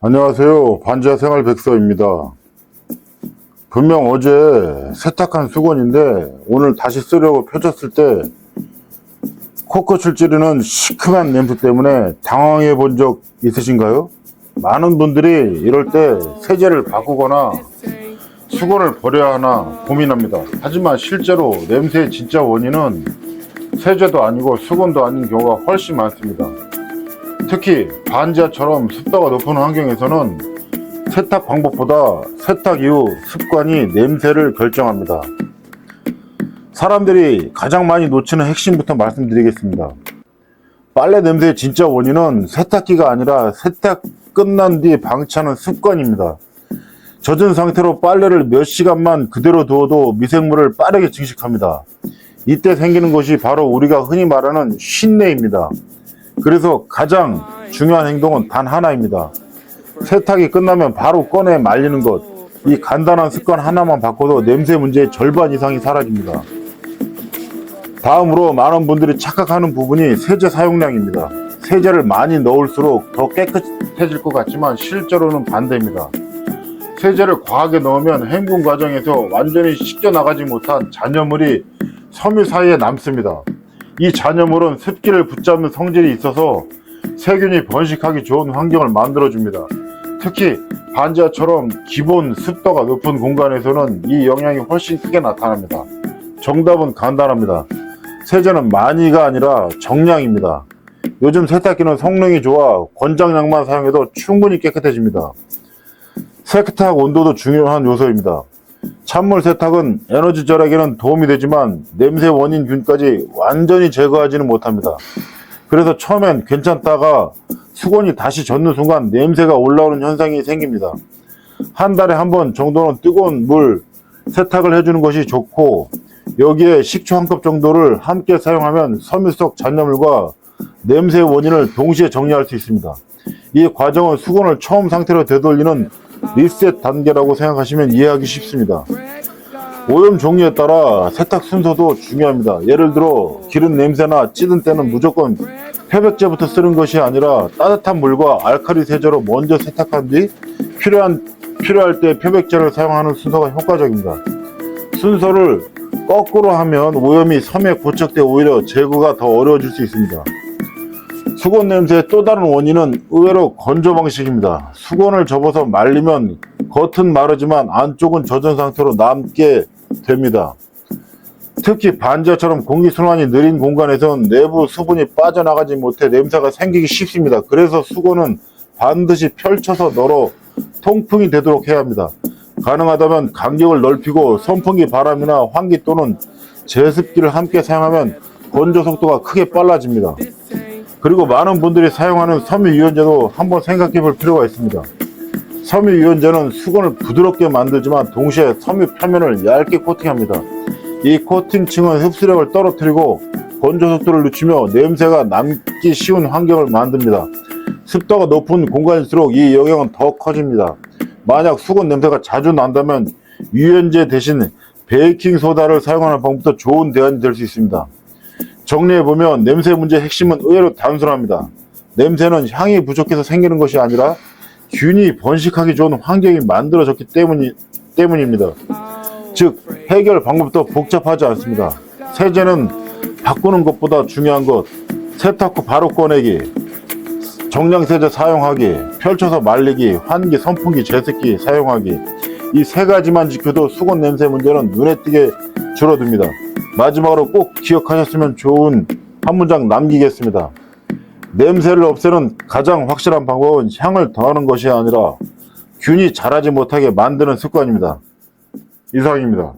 안녕하세요. 반지하 생활 백서입니다. 분명 어제 세탁한 수건인데 오늘 다시 쓰려고 펴졌을 때 코끝을 찌르는 시큼한 냄새 때문에 당황해 본 적 있으신가요? 많은 분들이 이럴 때 세제를 바꾸거나 수건을 버려야 하나 고민합니다. 하지만 실제로 냄새의 진짜 원인은 세제도 아니고 수건도 아닌 경우가 훨씬 많습니다. 특히 반지하처럼 습도가 높은 환경에서는 세탁 방법보다 세탁 이후 습관이 냄새를 결정합니다. 사람들이 가장 많이 놓치는 핵심부터 말씀드리겠습니다. 빨래 냄새의 진짜 원인은 세탁기가 아니라 세탁 끝난 뒤 방치하는 습관입니다. 젖은 상태로 빨래를 몇 시간만 그대로 두어도 미생물을 빠르게 증식합니다. 이때 생기는 것이 바로 우리가 흔히 말하는 쉰내입니다. 그래서 가장 중요한 행동은 단 하나입니다. 세탁이 끝나면 바로 꺼내 말리는 것. 이 간단한 습관 하나만 바꿔도 냄새 문제의 절반 이상이 사라집니다. 다음으로 많은 분들이 착각하는 부분이 세제 사용량입니다. 세제를 많이 넣을수록 더 깨끗해질 것 같지만 실제로는 반대입니다. 세제를 과하게 넣으면 헹군 과정에서 완전히 씻겨나가지 못한 잔여물이 섬유 사이에 남습니다. 이 잔여물은 습기를 붙잡는 성질이 있어서 세균이 번식하기 좋은 환경을 만들어줍니다. 특히 반지하처럼 기본 습도가 높은 공간에서는 이 영향이 훨씬 크게 나타납니다. 정답은 간단합니다. 세제는 많이가 아니라 정량입니다. 요즘 세탁기는 성능이 좋아 권장량만 사용해도 충분히 깨끗해집니다. 세탁 온도도 중요한 요소입니다. 찬물 세탁은 에너지 절약에는 도움이 되지만 냄새 원인 균까지 완전히 제거하지는 못합니다. 그래서 처음엔 괜찮다가 수건이 다시 젖는 순간 냄새가 올라오는 현상이 생깁니다. 한 달에 한 번 정도는 뜨거운 물 세탁을 해주는 것이 좋고, 여기에 식초 한 컵 정도를 함께 사용하면 섬유 속 잔여물과 냄새의 원인을 동시에 정리할 수 있습니다. 이 과정은 수건을 처음 상태로 되돌리는 리셋 단계라고 생각하시면 이해하기 쉽습니다. 오염 종류에 따라 세탁 순서도 중요합니다. 예를 들어 기름 냄새나 찌든 때는 무조건漂白제부터 쓰는 것이 아니라 따뜻한 물과 알칼리 세제로 먼저 세탁한 뒤 필요할 때漂白제를 사용하는 순서가 효과적입니다. 순서를 거꾸로 하면 오염이 섬에 고착돼 오히려 제거가 더 어려워질 수 있습니다. 수건 냄새의 또 다른 원인은 의외로 건조 방식입니다. 수건을 접어서 말리면 겉은 마르지만 안쪽은 젖은 상태로 남게 됩니다. 특히 반지하처럼 공기순환이 느린 공간에서는 내부 수분이 빠져나가지 못해 냄새가 생기기 쉽습니다. 그래서 수건은 반드시 펼쳐서 널어 통풍이 되도록 해야 합니다. 가능하다면 간격을 넓히고 선풍기 바람이나 환기 또는 제습기를 함께 사용하면 건조 속도가 크게 빨라집니다. 그리고 많은 분들이 사용하는 섬유유연제도 한번 생각해 볼 필요가 있습니다. 섬유유연제는 수건을 부드럽게 만들지만 동시에 섬유 표면을 얇게 코팅합니다. 이 코팅층은 흡수력을 떨어뜨리고 건조 속도를 늦추며 냄새가 남기 쉬운 환경을 만듭니다. 습도가 높은 공간일수록 이 영향은 더 커집니다. 만약 수건 냄새가 자주 난다면 유연제 대신 베이킹소다를 사용하는 방법도 좋은 대안이 될 수 있습니다. 정리해보면 냄새 문제의 핵심은 의외로 단순합니다. 냄새는 향이 부족해서 생기는 것이 아니라 균이 번식하기 좋은 환경이 만들어졌기 때문입니다. 즉 해결 방법도 복잡하지 않습니다. 세제는 바꾸는 것보다 중요한 것, 세탁 후 바로 꺼내기, 정량세제 사용하기, 펼쳐서 말리기, 환기, 선풍기, 제습기 사용하기, 이 세 가지만 지켜도 수건 냄새 문제는 눈에 띄게 줄어듭니다. 마지막으로 꼭 기억하셨으면 좋은 한 문장 남기겠습니다. 냄새를 없애는 가장 확실한 방법은 향을 더하는 것이 아니라 균이 자라지 못하게 만드는 습관입니다. 이상입니다.